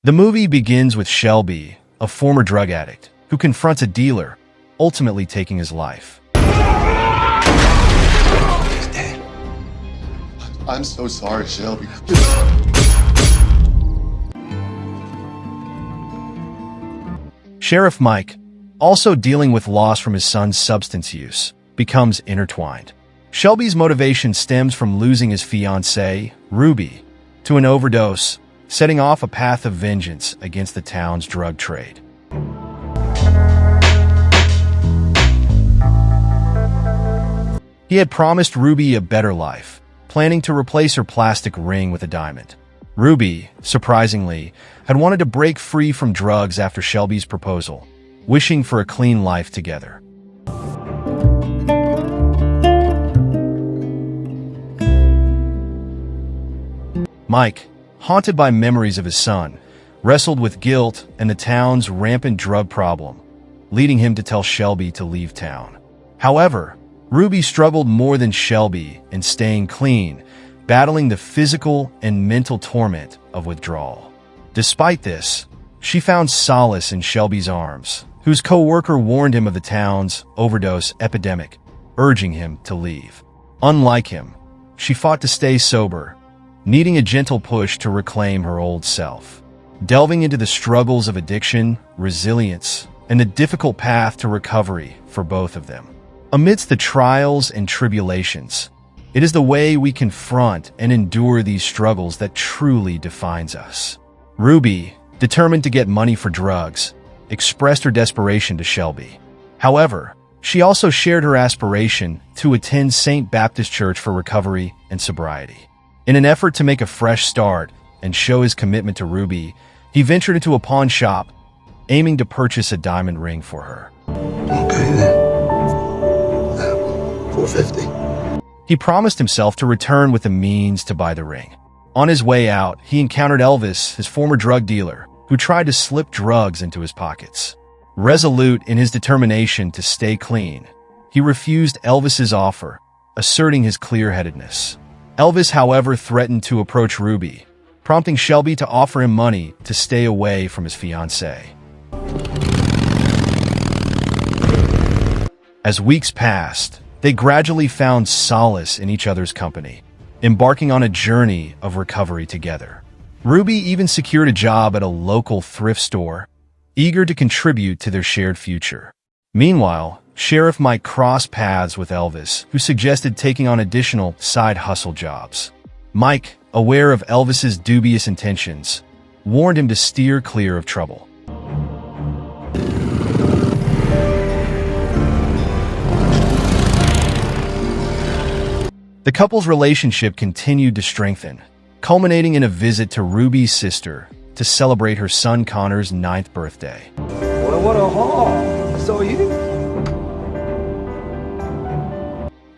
The movie begins with Shelby, a former drug addict, who confronts a dealer, ultimately taking his life. He's dead. I'm so sorry, Shelby. Sheriff Mike, also dealing with loss from his son's substance use, becomes intertwined. Shelby's motivation stems from losing his fiancée, Ruby, to an overdose, setting off a path of vengeance against the town's drug trade. He had promised Ruby a better life, planning to replace her plastic ring with a diamond. Ruby, surprisingly, had wanted to break free from drugs after Shelby's proposal, wishing for a clean life together. Mike, haunted by memories of his son, wrestled with guilt and the town's rampant drug problem, leading him to tell Shelby to leave town. However, Ruby struggled more than Shelby in staying clean, battling the physical and mental torment of withdrawal. Despite this, she found solace in Shelby's arms, whose co-worker warned him of the town's overdose epidemic, urging him to leave. Unlike him, she fought to stay sober, needing a gentle push to reclaim her old self. Delving into the struggles of addiction, resilience, and the difficult path to recovery for both of them. Amidst the trials and tribulations, it is the way we confront and endure these struggles that truly defines us. Ruby, determined to get money for drugs, expressed her desperation to Shelby. However, she also shared her aspiration to attend St. Baptist Church for recovery and sobriety. In an effort to make a fresh start and show his commitment to Ruby, he ventured into a pawn shop, aiming to purchase a diamond ring for her. Okay then. $450. He promised himself to return with the means to buy the ring. On his way out, he encountered Elvis, his former drug dealer, who tried to slip drugs into his pockets. Resolute in his determination to stay clean, he refused Elvis's offer, asserting his clear-headedness. Elvis, however, threatened to approach Ruby, prompting Shelby to offer him money to stay away from his fiancée. As weeks passed, they gradually found solace in each other's company, embarking on a journey of recovery together. Ruby even secured a job at a local thrift store, eager to contribute to their shared future. Meanwhile, Sheriff Mike crossed paths with Elvis, who suggested taking on additional side hustle jobs. Mike, aware of Elvis's dubious intentions, warned him to steer clear of trouble. The couple's relationship continued to strengthen, culminating in a visit to Ruby's sister to celebrate her son Connor's 9th birthday. Well, what a haul! So you?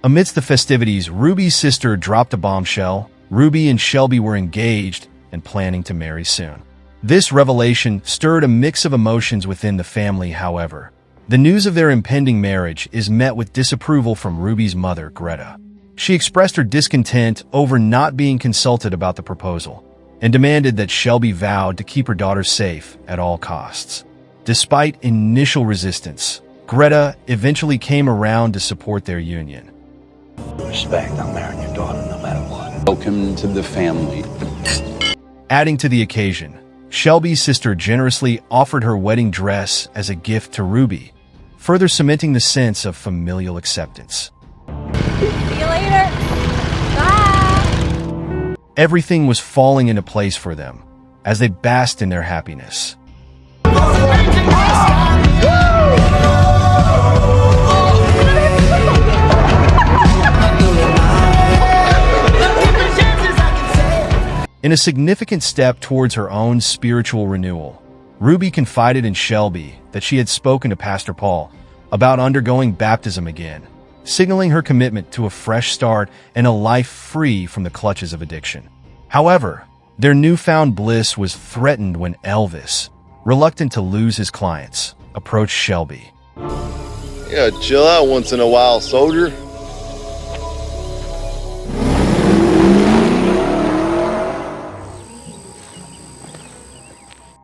Amidst the festivities, Ruby's sister dropped a bombshell. Ruby and Shelby were engaged and planning to marry soon. This revelation stirred a mix of emotions within the family, however. The news of their impending marriage is met with disapproval from Ruby's mother, Greta. She expressed her discontent over not being consulted about the proposal and demanded that Shelby vowed to keep her daughter safe at all costs. Despite initial resistance, Greta eventually came around to support their union. Respect, I'm marrying your daughter no matter what. Welcome to the family. Adding to the occasion, Shelby's sister generously offered her wedding dress as a gift to Ruby, further cementing the sense of familial acceptance. See you later. Bye. Everything was falling into place for them as they basked in their happiness. In a significant step towards her own spiritual renewal, Ruby confided in Shelby that she had spoken to Pastor Paul about undergoing baptism again, signaling her commitment to a fresh start and a life free from the clutches of addiction. However, their newfound bliss was threatened when Elvis, reluctant to lose his clients, approached Shelby. Yeah, chill out once in a while, soldier.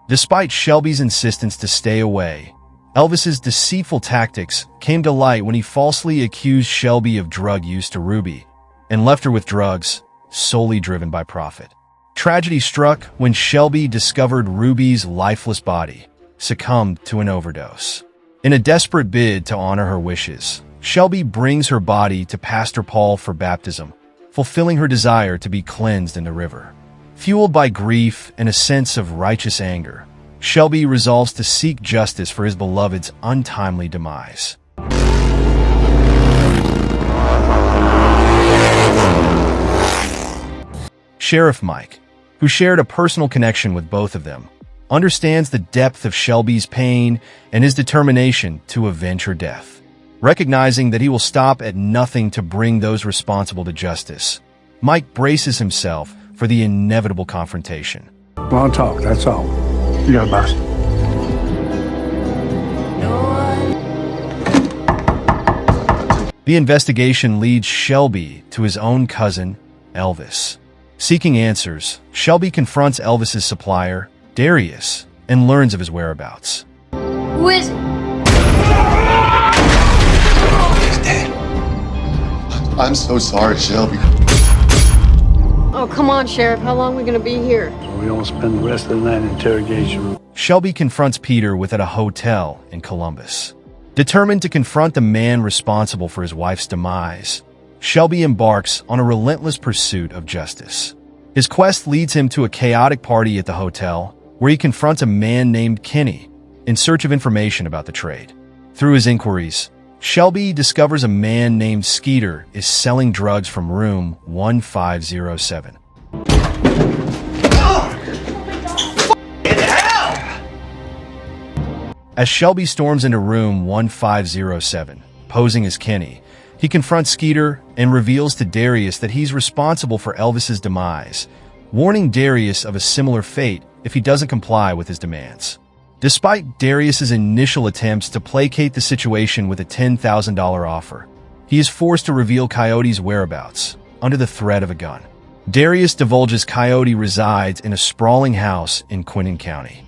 Despite Shelby's insistence to stay away, Elvis's deceitful tactics came to light when he falsely accused Shelby of drug use to Ruby and left her with drugs solely driven by profit. Tragedy struck when Shelby discovered Ruby's lifeless body succumbed to an overdose. In a desperate bid to honor her wishes, Shelby brings her body to Pastor Paul for baptism, fulfilling her desire to be cleansed in the river. Fueled by grief and a sense of righteous anger, Shelby resolves to seek justice for his beloved's untimely demise. Sheriff Mike, who shared a personal connection with both of them, understands the depth of Shelby's pain and his determination to avenge her death. Recognizing that he will stop at nothing to bring those responsible to justice, Mike braces himself for the inevitable confrontation. Well, talk, that's all. You got a boss. The investigation leads Shelby to his own cousin, Elvis. Seeking answers, Shelby confronts Elvis's supplier, Darius, and learns of his whereabouts. Who is it? He's dead. I'm so sorry, Shelby. Oh, come on, Sheriff. How long are we going to be here? So we don't spend the rest of the night in interrogation room. Shelby confronts Peter at a hotel in Columbus. Determined to confront the man responsible for his wife's demise, Shelby embarks on a relentless pursuit of justice. His quest leads him to a chaotic party at the hotel, where he confronts a man named Kenny in search of information about the trade. Through his inquiries, Shelby discovers a man named Skeeter is selling drugs from room 1507. As Shelby storms into room 1507, posing as Kenny, he confronts Skeeter and reveals to Darius that he's responsible for Elvis's demise, warning Darius of a similar fate if he doesn't comply with his demands. Despite Darius's initial attempts to placate the situation with a $10,000 offer, he is forced to reveal Coyote's whereabouts under the threat of a gun. Darius divulges Coyote resides in a sprawling house in Quinton County.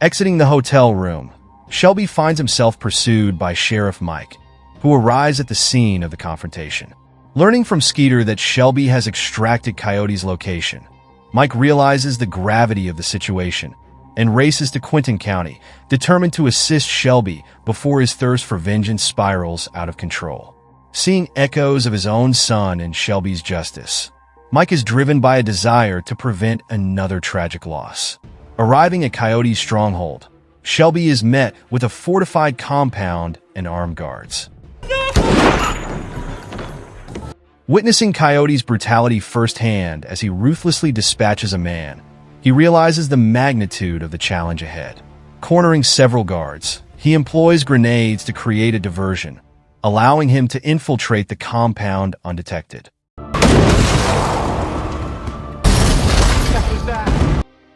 Exiting the hotel room, Shelby finds himself pursued by Sheriff Mike, who arrives at the scene of the confrontation. Learning from Skeeter that Shelby has extracted Coyote's location, Mike realizes the gravity of the situation and races to Quinton County, determined to assist Shelby before his thirst for vengeance spirals out of control. Seeing echoes of his own son in Shelby's justice, Mike is driven by a desire to prevent another tragic loss. Arriving at Coyote's stronghold, Shelby is met with a fortified compound and armed guards. Witnessing Coyote's brutality firsthand as he ruthlessly dispatches a man, he realizes the magnitude of the challenge ahead. Cornering several guards, he employs grenades to create a diversion, allowing him to infiltrate the compound undetected.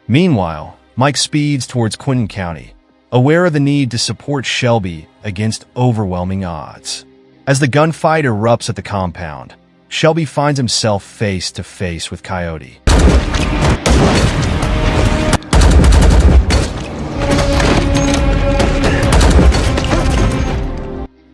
Meanwhile, Mike speeds towards Quinton County, aware of the need to support Shelby against overwhelming odds. As the gunfight erupts at the compound, Shelby finds himself face to face with Coyote.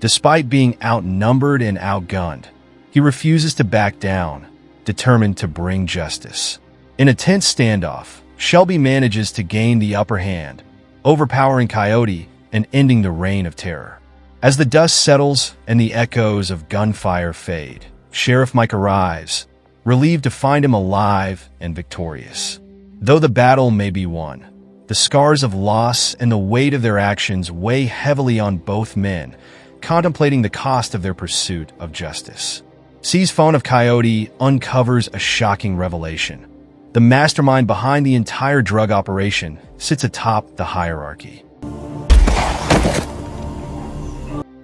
Despite being outnumbered and outgunned, he refuses to back down, determined to bring justice. In a tense standoff, Shelby manages to gain the upper hand, overpowering Coyote and ending the reign of terror. As the dust settles and the echoes of gunfire fade, Sheriff Mike arrives, relieved to find him alive and victorious. Though the battle may be won, the scars of loss and the weight of their actions weigh heavily on both men, contemplating the cost of their pursuit of justice. C's phone of Coyote uncovers a shocking revelation. The mastermind behind the entire drug operation sits atop the hierarchy.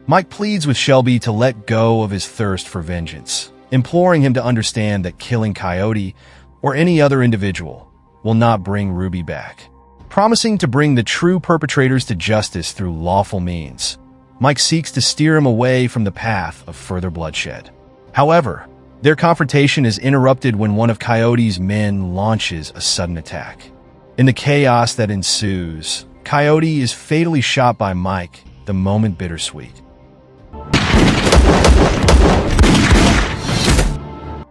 Mike pleads with Shelby to let go of his thirst for vengeance, imploring him to understand that killing Coyote or any other individual will not bring Ruby back. Promising to bring the true perpetrators to justice through lawful means, Mike seeks to steer him away from the path of further bloodshed. However, Their confrontation is interrupted when one of Coyote's men launches a sudden attack. In the chaos that ensues, Coyote is fatally shot by Mike, the moment bittersweet.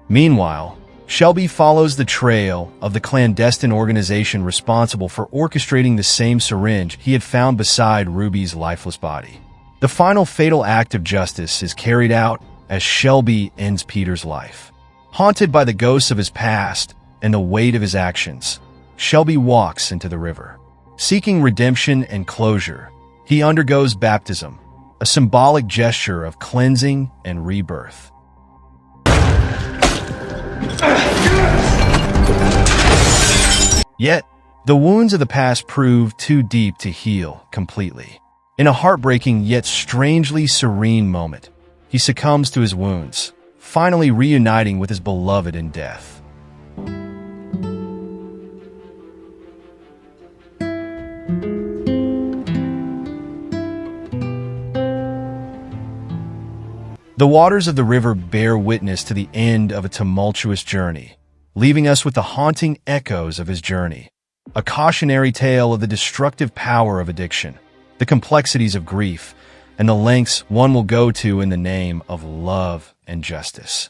Meanwhile, Shelby follows the trail of the clandestine organization responsible for orchestrating the same syringe he had found beside Ruby's lifeless body. The final fatal act of justice is carried out as Shelby ends Peter's life. Haunted by the ghosts of his past and the weight of his actions, Shelby walks into the river. Seeking redemption and closure, he undergoes baptism, a symbolic gesture of cleansing and rebirth. Yet, the wounds of the past prove too deep to heal completely. In a heartbreaking yet strangely serene moment, he succumbs to his wounds, finally reuniting with his beloved in death. The waters of the river bear witness to the end of a tumultuous journey, leaving us with the haunting echoes of his journey. A cautionary tale of the destructive power of addiction, the complexities of grief, and the lengths one will go to in the name of love and justice.